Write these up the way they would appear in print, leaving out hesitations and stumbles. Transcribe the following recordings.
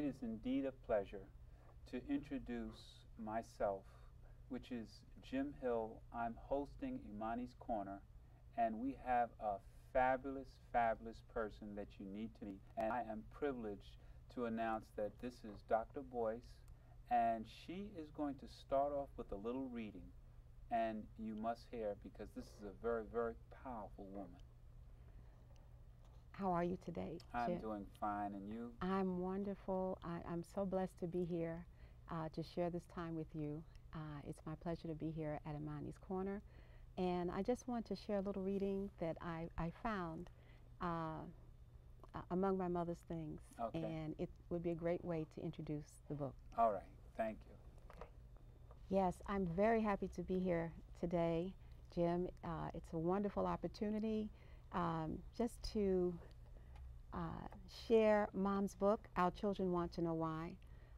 is indeed a pleasure to introduce myself, which is Jim Hill. I'm hosting Imani's Corner, and we have a fabulous, fabulous person that you need to meet. And I am privileged to announce that this is Dr. Boyce, and she is going to start off with a little reading. And you must hear because this is a very, very powerful woman. How are you today, I'm Jim? doing fine, and you? I'm wonderful. I'm so blessed to be here to share this time with you. It's my pleasure to be here at Imani's Corner. And I just want to share a little reading that I found among my mother's things. Okay. And it would be a great way to introduce the book. All right. Thank you. Yes, I'm very happy to be here today, Jim. It's a wonderful opportunity just to share Mom's book, Our Children Want to Know Why.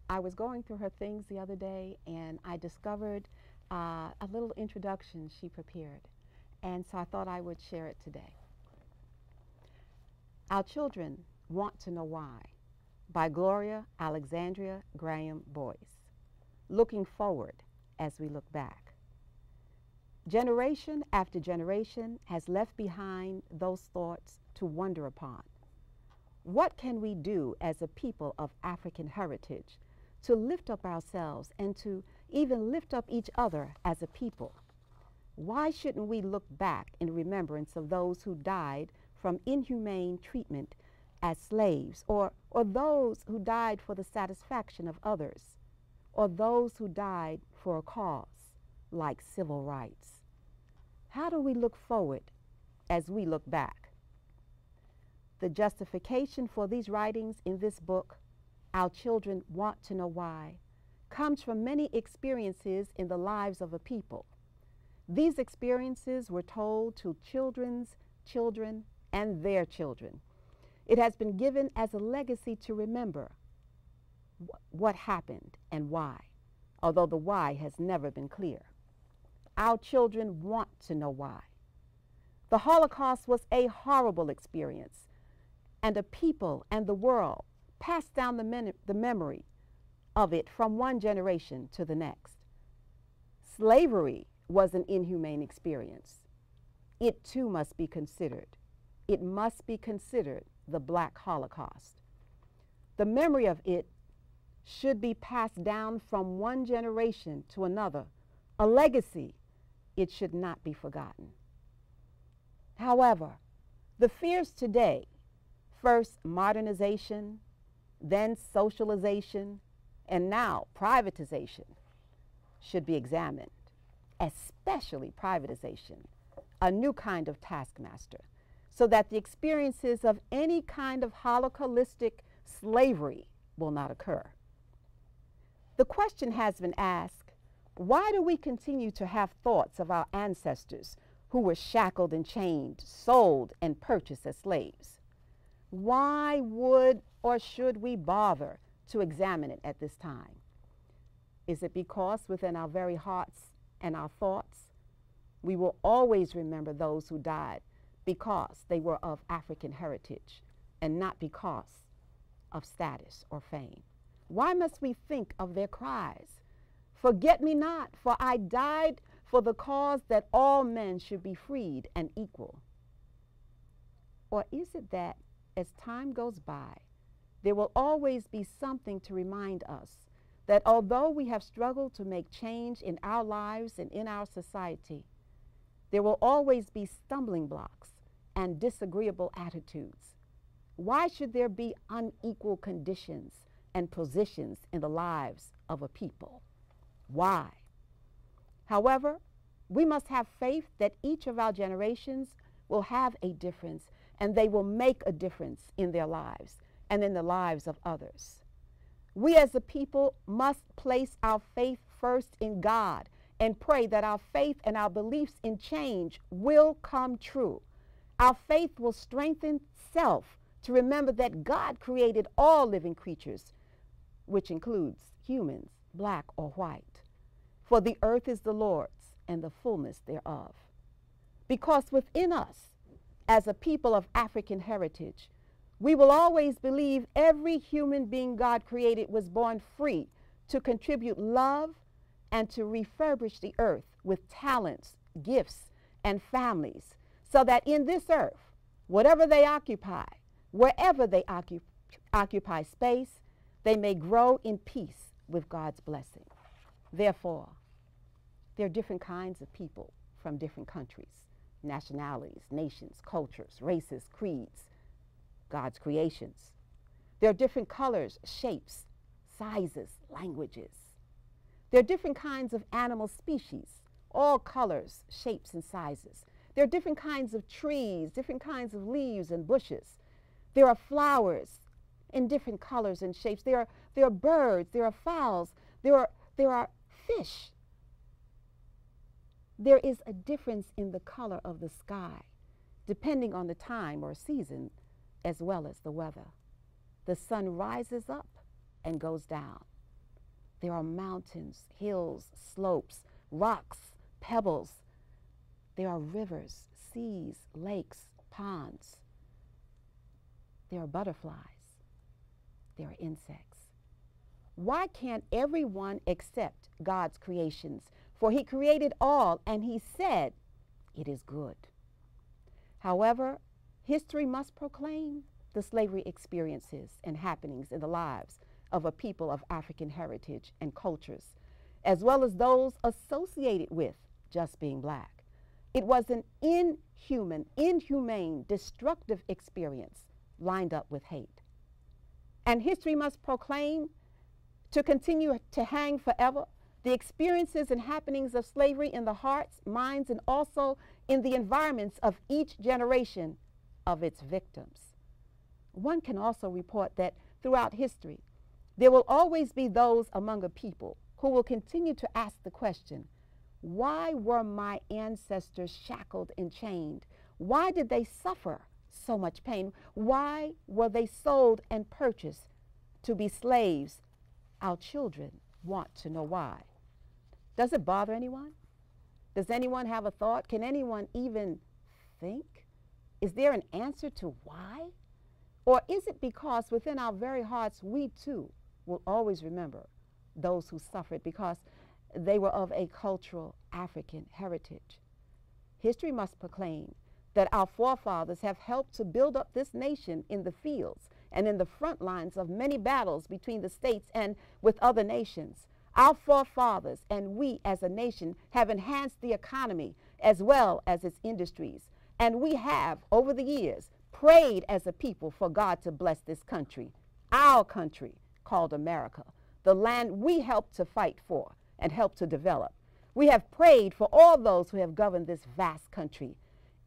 I was going through her things the other day, and I discovered a little introduction she prepared, and so I thought I would share it today. Our Children Want to Know Why by Gloria Alexandria Graham Boyce. Looking forward as we look back. Generation after generation has left behind those thoughts to wonder upon. What can we do as a people of African heritage to lift up ourselves and to even lift up each other as a people? Why shouldn't we look back in remembrance of those who died from inhumane treatment as slaves, or those who died for the satisfaction of others, or those who died for a cause like civil rights? How do we look forward as we look back? The justification for these writings in this book, Our Children Want to Know Why, comes from many experiences in the lives of a people. These experiences were told to children's children and their children. It has been given as a legacy to remember what happened and why, although the why has never been clear. Our children want to know why. The Holocaust was a horrible experience, and a people and the world passed down the memory of it from one generation to the next. Slavery was an inhumane experience. It too must be considered. It must be considered the Black Holocaust. The memory of it should be passed down from one generation to another, a legacy. It should not be forgotten. However, the fears today, first modernization, then socialization, and now privatization, should be examined, especially privatization, a new kind of taskmaster, so that the experiences of any kind of holocaustic slavery will not occur. The question has been asked, why do we continue to have thoughts of our ancestors who were shackled and chained, sold and purchased as slaves? Why would or should we bother to examine it at this time? Is it because within our very hearts and our thoughts, we will always remember those who died because they were of African heritage and not because of status or fame? Why must we think of their cries? Forget me not, for I died for the cause that all men should be freed and equal. Or is it that as time goes by, there will always be something to remind us that although we have struggled to make change in our lives and in our society, there will always be stumbling blocks and disagreeable attitudes? Why should there be unequal conditions and positions in the lives of a people? Why? However, we must have faith that each of our generations will have a difference, and they will make a difference in their lives and in the lives of others. We as a people must place our faith first in God and pray that our faith and our beliefs in change will come true. Our faith will strengthen self to remember that God created all living creatures, which includes humans, black or white. For the earth is the Lord's and the fullness thereof. Because within us, as a people of African heritage, We will always believe every human being God created was born free to contribute love and to refurbish the earth with talents, gifts, and families, so that in this earth, whatever they occupy, wherever they occupy space, they may grow in peace with God's blessing. Therefore, there are different kinds of people from different countries, nationalities, nations, cultures, races, creeds, God's creations. There are different colors, shapes, sizes, languages. There are different kinds of animal species, all colors, shapes, and sizes. There are different kinds of trees, different kinds of leaves and bushes. There are flowers in different colors and shapes. There are birds, there are fowls, there are fish. There is a difference in the color of the sky, depending on the time or season, as well as the weather. The sun rises up and goes down. There are mountains, hills, slopes, rocks, pebbles. There are rivers, seas, lakes, ponds. There are butterflies. There are insects. Why can't everyone accept God's creations? For he created all, and he said, it is good. However, history must proclaim the slavery experiences and happenings in the lives of a people of African heritage and cultures, as well as those associated with just being black. It was an inhumane, destructive experience lined up with hate. And history must proclaim, to continue to hang forever, the experiences and happenings of slavery in the hearts, minds, and also in the environments of each generation of its victims. One can also report that throughout history, there will always be those among a people who will continue to ask the question, why were my ancestors shackled and chained? Why did they suffer so much pain? Why were they sold and purchased to be slaves? Our children want to know why. Does it bother anyone? Does anyone have a thought? Can anyone even think? Is there an answer to why? Or is it because within our very hearts we too will always remember those who suffered because they were of a cultural African heritage? History must proclaim that our forefathers have helped to build up this nation in the fields and in the front lines of many battles between the states and with other nations. Our forefathers and we as a nation have enhanced the economy as well as its industries. And we have, over the years, prayed as a people for God to bless this country, our country called America, the land we helped to fight for and helped to develop. We have prayed for all those who have governed this vast country,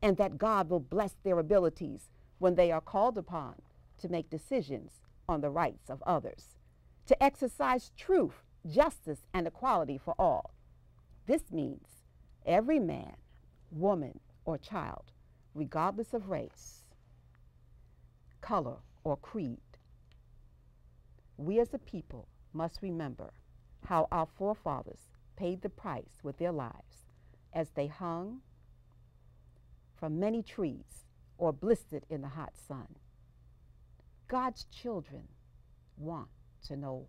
and that God will bless their abilities when they are called upon to make decisions on the rights of others, to exercise truth, justice, and equality for all. This means every man, woman, or child, regardless of race, color, or creed. We as a people must remember how our forefathers paid the price with their lives as they hung from many trees or blistered in the hot sun. God's children want to know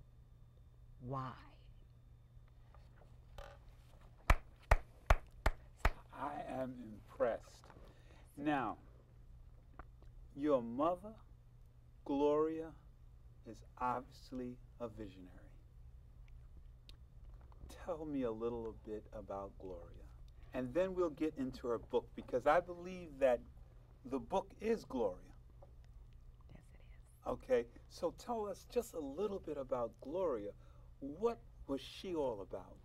why. I am impressed. Now, your mother, Gloria, is obviously a visionary. Tell me a little bit about Gloria, and then we'll get into her book, because I believe that the book is Gloria. Yes, it is. Okay, so tell us just a little bit about Gloria. What was she all about?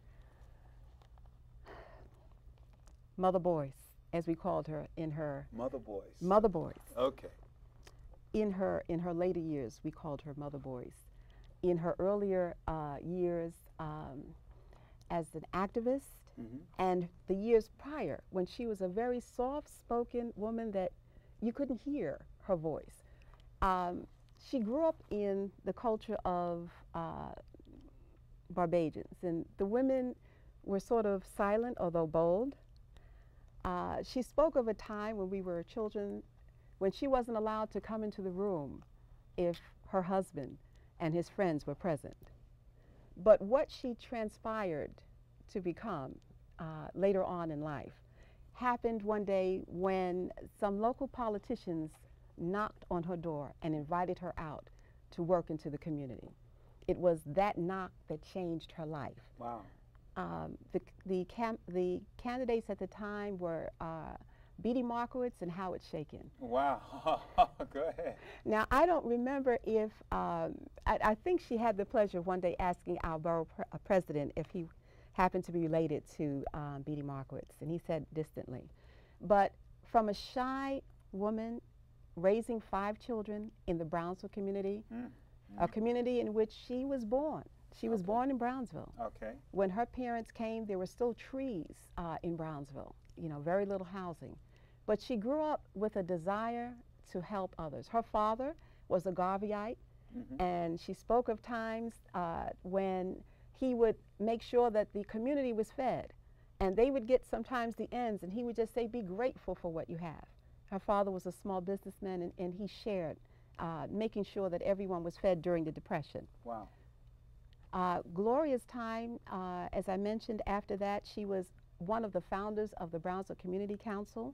Mother Boyce, as we called her in her... Mother Boyce. Mother Boyce. Okay. In her later years, we called her Mother Boyce. In her earlier years as an activist, and the years prior, when she was a very soft-spoken woman that you couldn't hear her voice. She grew up in the culture of Barbadians, and the women were sort of silent, although bold. She spoke of a time when we were children, when she wasn't allowed to come into the room if her husband and his friends were present. But what she transpired to become later on in life happened one day when some local politicians knocked on her door and invited her out to work into the community. It was that knock that changed her life. Wow. The candidates at the time were Pt. Markowitz and Howard Shakin. Wow. Go ahead. Now, I don't remember if, I think she had the pleasure of one day asking our borough president if he happened to be related to Pt. Markowitz, and he said distantly. But from a shy woman raising 5 children in the Brownsville community, a community in which she was born. She was born in Brownsville. Okay. When her parents came, there were still trees in Brownsville, you know, very little housing. But she grew up with a desire to help others. Her father was a Garveyite, and she spoke of times when he would make sure that the community was fed, and they would get sometimes the ends, and he would just say, be grateful for what you have. Her father was a small businessman, and he shared, making sure that everyone was fed during the Depression. Wow. Gloria's time, as I mentioned, after that, she was one of the founders of the Brownsville Community Council,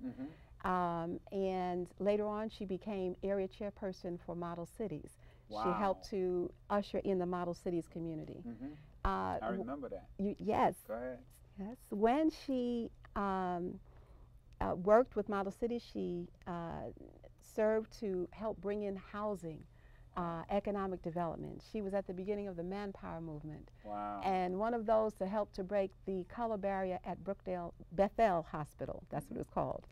and later on she became area chairperson for Model Cities. Wow. She helped to usher in the Model Cities community. I remember that. Yes. Go ahead. Yes. When she worked with Model Cities, she served to help bring in housing, economic development. She was at the beginning of the Manpower movement. Wow. And one of those to help to break the color barrier at Bethel Hospital. That's what it was called.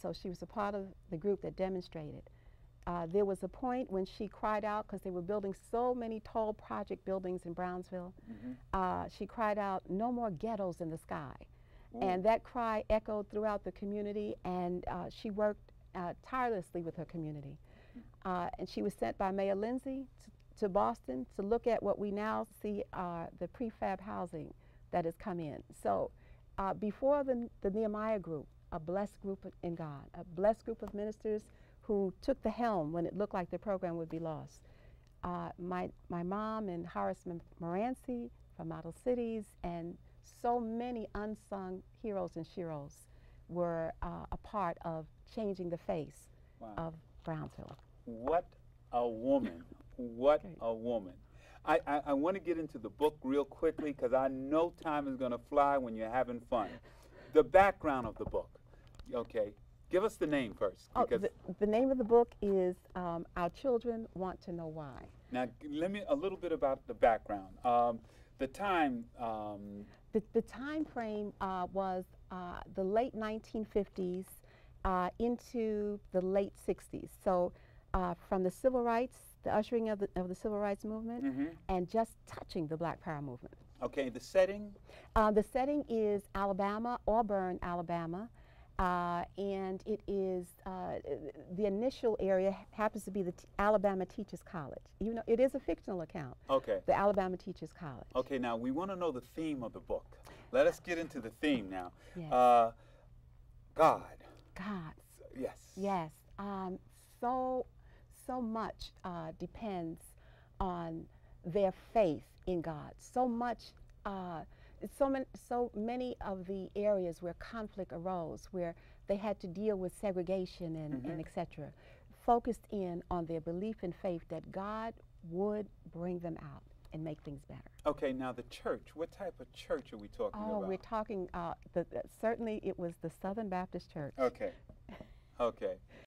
So she was a part of the group that demonstrated. There was a point when she cried out because they were building so many tall project buildings in Brownsville. She cried out, no more ghettos in the sky. Ooh. And that cry echoed throughout the community, and she worked tirelessly with her community. And she was sent by Mayor Lindsay to Boston to look at what we now see the prefab housing that has come in. So before the Nehemiah group, a blessed group in God, a blessed group of ministers who took the helm when it looked like the program would be lost. My mom and Horace Moranci from Model Cities, and so many unsung heroes and sheroes were a part of changing the face of Brownsville. What a woman. What a woman. I want to get into the book real quickly because I know time is going to fly when you're having fun. The background of the book. Okay. Give us the name first. Oh, the name of the book is Our Children Want to Know Why. Now, let me a little bit about the background. The time. The time frame was the late 1950s into the late 60s. So from the civil rights, the ushering of the civil rights movement, and just touching the Black Power movement. Okay, the setting? The setting is Alabama, Auburn, Alabama. And it is, the initial area happens to be the Alabama Teachers College. You know, it is a fictional account. Okay. The Alabama Teachers College. Okay, now we want to know the theme of the book. Let us get into the theme now. Yes. God. God. Yes. Yes. So much depends on their faith in God. So many of the areas where conflict arose, where they had to deal with segregation and et cetera, focused in on their belief and faith that God would bring them out and make things better. Okay, now the church, what type of church are we talking about? Oh, we're talking, certainly it was the Southern Baptist Church. Okay, okay.